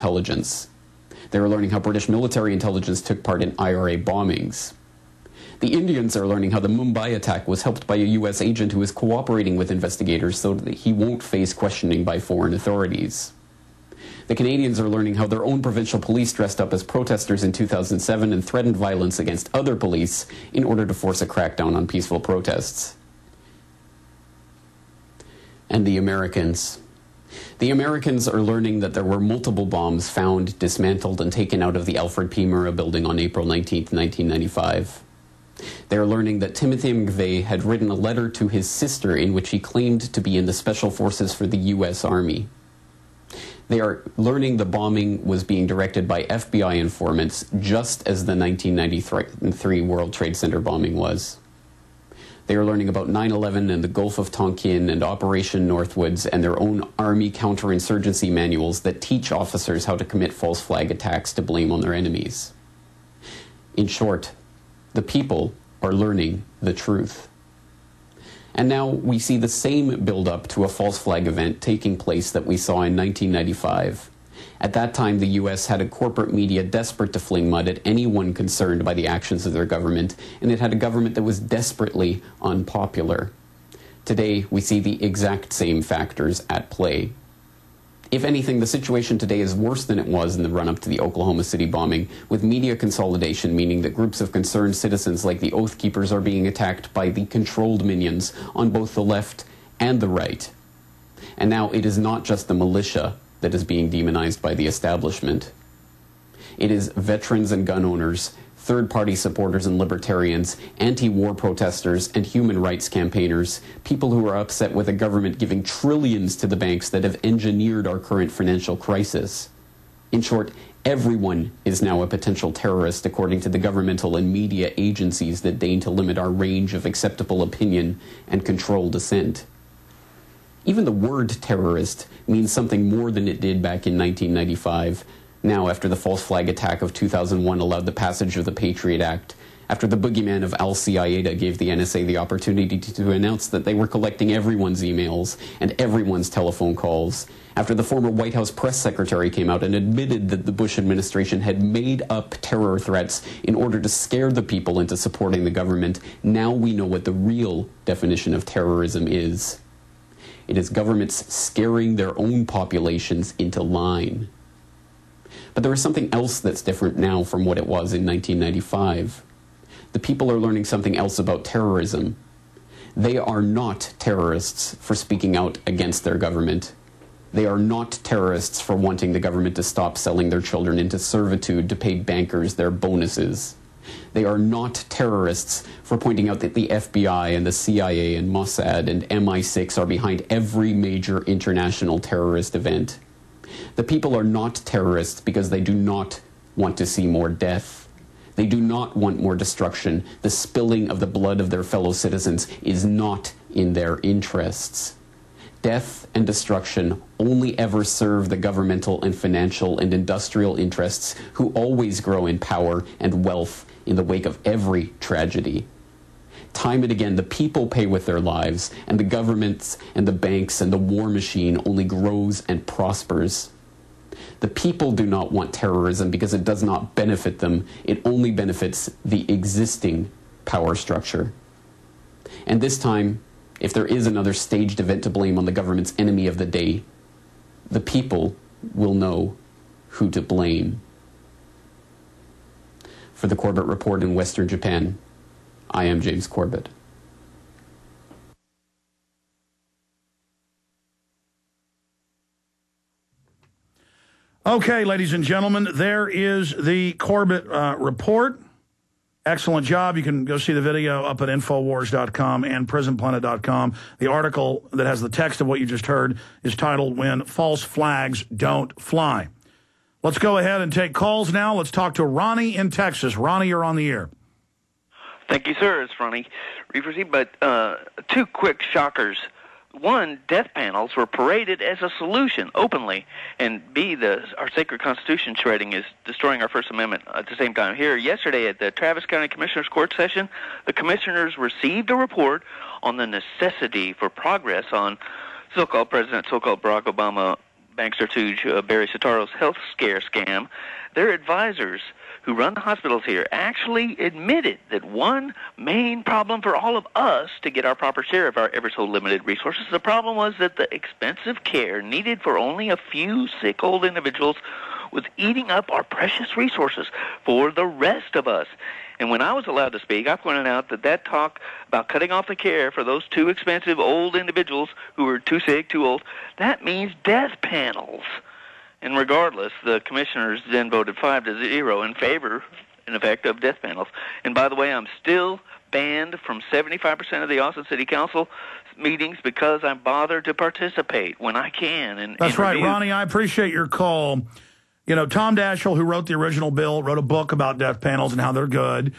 intelligence. They are learning how British military intelligence took part in IRA bombings. The Indians are learning how the Mumbai attack was helped by a U.S. agent who is cooperating with investigators so that he won't face questioning by foreign authorities. The Canadians are learning how their own provincial police dressed up as protesters in 2007 and threatened violence against other police in order to force a crackdown on peaceful protests. And the Americans. The Americans are learning that there were multiple bombs found, dismantled, and taken out of the Alfred P. Murrah Building on April 19, 1995. They are learning that Timothy McVeigh had written a letter to his sister in which he claimed to be in the Special Forces for the U.S. Army. They are learning the bombing was being directed by FBI informants, just as the 1993 World Trade Center bombing was. They are learning about 9/11 and the Gulf of Tonkin and Operation Northwoods and their own Army counterinsurgency manuals that teach officers how to commit false flag attacks to blame on their enemies. In short, the people are learning the truth. And now we see the same build-up to a false flag event taking place that we saw in 1995. At that time, the U.S. had a corporate media desperate to fling mud at anyone concerned by the actions of their government, and it had a government that was desperately unpopular. Today, we see the exact same factors at play. If anything, the situation today is worse than it was in the run-up to the Oklahoma City bombing, with media consolidation meaning that groups of concerned citizens like the Oath Keepers are being attacked by the controlled minions on both the left and the right. And now it is not just the militia that is being demonized by the establishment. It is veterans and gun owners, third-party supporters and libertarians, anti-war protesters and human rights campaigners, people who are upset with a government giving trillions to the banks that have engineered our current financial crisis. In short, everyone is now a potential terrorist according to the governmental and media agencies that deign to limit our range of acceptable opinion and control dissent. Even the word terrorist means something more than it did back in 1995, now after the false flag attack of 2001 allowed the passage of the Patriot Act, after the boogeyman of Al-Qaeda gave the NSA the opportunity to announce that they were collecting everyone's emails and everyone's telephone calls, after the former White House press secretary came out and admitted that the Bush administration had made up terror threats in order to scare the people into supporting the government, now we know what the real definition of terrorism is. It is governments scaring their own populations into line. But there is something else that's different now from what it was in 1995. The people are learning something else about terrorism. They are not terrorists for speaking out against their government. They are not terrorists for wanting the government to stop selling their children into servitude to pay bankers their bonuses. They are not terrorists for pointing out that the FBI and the CIA and Mossad and MI6 are behind every major international terrorist event. The people are not terrorists because they do not want to see more death. They do not want more destruction. The spilling of the blood of their fellow citizens is not in their interests. Death and destruction only ever serve the governmental and financial and industrial interests who always grow in power and wealth in the wake of every tragedy. Time and again, the people pay with their lives, and the governments and the banks and the war machine only grows and prospers. The people do not want terrorism because it does not benefit them. It only benefits the existing power structure. And this time, if there is another staged event to blame on the government's enemy of the day, the people will know who to blame. For the Corbett Report in Western Japan, I am James Corbett. Okay, ladies and gentlemen, there is the Corbett Report. Excellent job. You can go see the video up at Infowars.com and PrisonPlanet.com. The article that has the text of what you just heard is titled, When False Flags Don't Fly. Let's go ahead and take calls now. Let's talk to Ronnie in Texas. Ronnie, you're on the air. Thank you, sir. It's Ronnie Reeversy. But two quick shockers. One, death panels were paraded as a solution openly, and B, our sacred Constitution shredding is destroying our First Amendment at the same time. Here, yesterday at the Travis County Commissioners Court session, the commissioners received a report on the necessity for progress on so-called Barack Obama bankster to Barry Soetaro's health scare scam, their advisors who run the hospitals here actually admitted that one main problem for all of us to get our proper share of our ever so limited resources, the problem was that the expensive care needed for only a few sick old individuals was eating up our precious resources for the rest of us. And when I was allowed to speak, I pointed out that talk about cutting off the care for those too expensive old individuals who were too sick, too old, that means death panels. And regardless, the commissioners then voted 5-0 in favor, in effect, of death panels. And by the way, I'm still banned from 75% of the Austin City Council meetings because I bother to participate when I can. That's right, Ronnie. I appreciate your call. You know, Tom Daschle, who wrote the original bill, wrote a book about death panels and how they're good.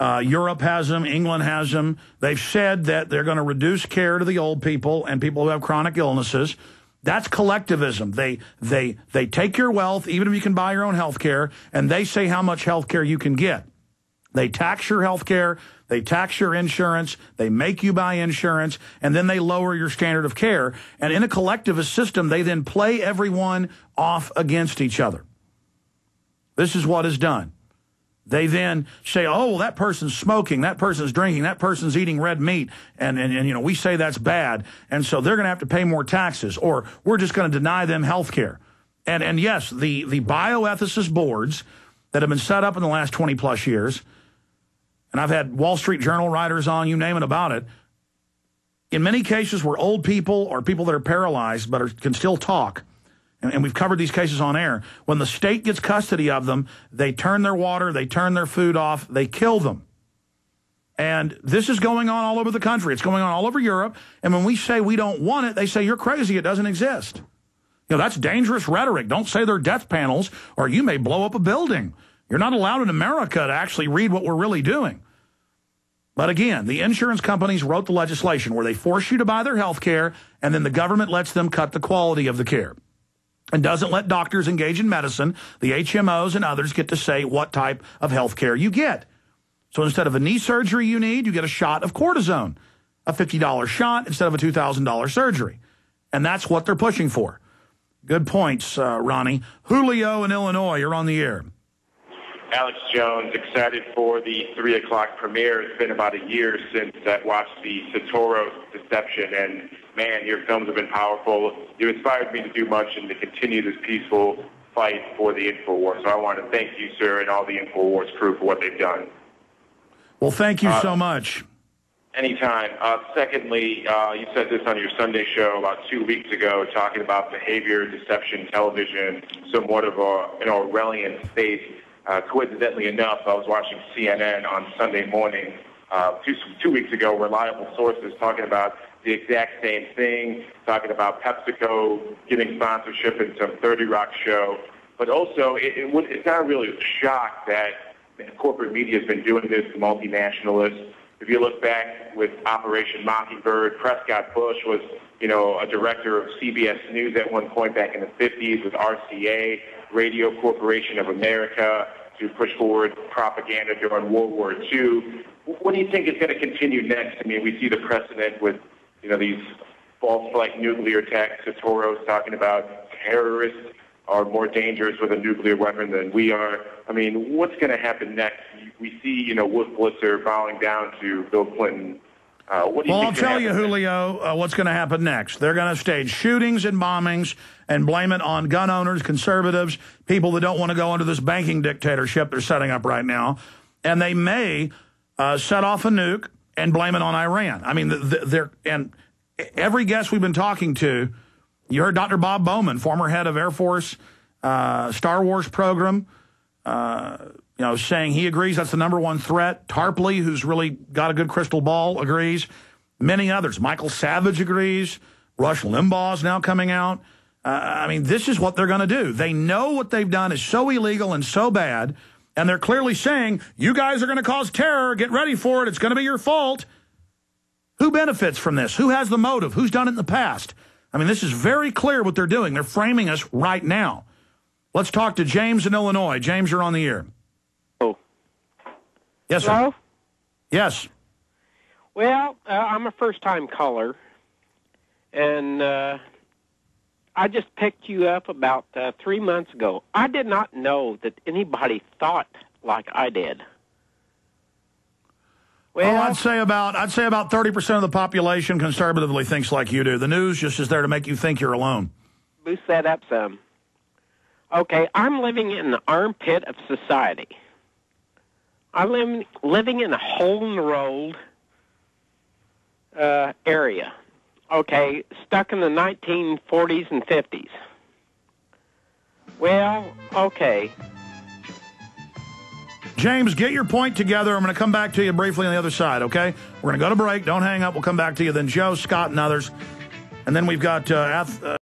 Europe has them. England has them. They've said that they're going to reduce care to the old people and people who have chronic illnesses. That's collectivism. They take your wealth, even if you can buy your own health care, and they say how much health care you can get. They tax your health care. They tax your insurance. They make you buy insurance, and then they lower your standard of care. And in a collectivist system, they then play everyone off against each other. This is what is done. They then say, oh, well, that person's smoking, that person's drinking, that person's eating red meat, and you know, we say that's bad, and so they're going to have to pay more taxes, or we're just going to deny them health care. And yes, the bioethicist boards that have been set up in the last 20-plus years, and I've had Wall Street Journal writers on, you name it, about it, in many cases where old people or people that are paralyzed but can still talk, and we've covered these cases on air, when the state gets custody of them, they turn their water, they turn their food off, they kill them. And this is going on all over the country. It's going on all over Europe. And when we say we don't want it, they say, you're crazy, it doesn't exist. You know, that's dangerous rhetoric. Don't say they're death panels, or you may blow up a building. You're not allowed in America to actually read what we're really doing. But again, the insurance companies wrote the legislation where they force you to buy their health care, and then the government lets them cut the quality of the care and doesn't let doctors engage in medicine. The HMOs and others get to say what type of health care you get. So instead of a knee surgery you get a shot of cortisone, a $50 shot instead of a $2,000 surgery. And that's what they're pushing for. Good points, Ronnie. Julio in Illinois, you're on the air. Alex Jones, excited for the 3 o'clock premiere. It's been about a year since I watched the Soetoro deception, and man, your films have been powerful. You inspired me to do much and to continue this peaceful fight for the InfoWars. So I want to thank you, sir, and all the InfoWars crew for what they've done. Well, thank you so much. Anytime. Secondly, you said this on your Sunday show about 2 weeks ago, talking about behavior deception television, somewhat of an Orwellian space. Coincidentally enough, I was watching CNN on Sunday morning 2 weeks ago, reliable sources talking about the exact same thing, talking about PepsiCo giving sponsorship in some 30 Rock show. But also, it's not really a shock that corporate media has been doing this, multinationalists. If you look back with Operation Mockingbird, Prescott Bush was, a director of CBS News at one point back in the 50s with RCA, Radio Corporation of America, to push forward propaganda during World War II. What do you think is going to continue next? I mean, we see the precedent with, these false flag nuclear attacks. Soetoro's talking about terrorists are more dangerous with a nuclear weapon than we are. I mean, what's going to happen next? We see, Wolf Blitzer bowing down to Bill Clinton. What do you think? I'll tell you, Julio, what's going to happen next. They're going to stage shootings and bombings and blame it on gun owners, conservatives, people that don't want to go into this banking dictatorship they're setting up right now. And they may set off a nuke and blame it on Iran. I mean, and every guest we've been talking to, you heard Dr. Bob Bowman, former head of Air Force Star Wars program, saying he agrees that's the #1 threat. Tarpley, who's really got a good crystal ball, agrees. Many others. Michael Savage agrees. Rush Limbaugh's now coming out. I mean, this is what they're going to do. They know what they've done is so illegal and so bad, and they're clearly saying, you guys are going to cause terror. Get ready for it. It's going to be your fault. Who benefits from this? Who has the motive? Who's done it in the past? I mean, this is very clear what they're doing. They're framing us right now. Let's talk to James in Illinois. James, you're on the air. Oh. Yes, sir. Hello? Yes. Well, I'm a first-time caller, and I I just picked you up about 3 months ago. I did not know that anybody thought like I did. Well, I'd say about 30% of the population conservatively thinks like you do. The news just is there to make you think you're alone. Boost that up some. Okay, I'm living in the armpit of society. I'm living in a hole-in-the-road area. Okay, stuck in the 1940s and 50s. Well, okay. James, get your point together. I'm going to come back to you briefly on the other side, okay? We're going to go to break. Don't hang up. We'll come back to you. Then Joe, Scott, and others. And then we've got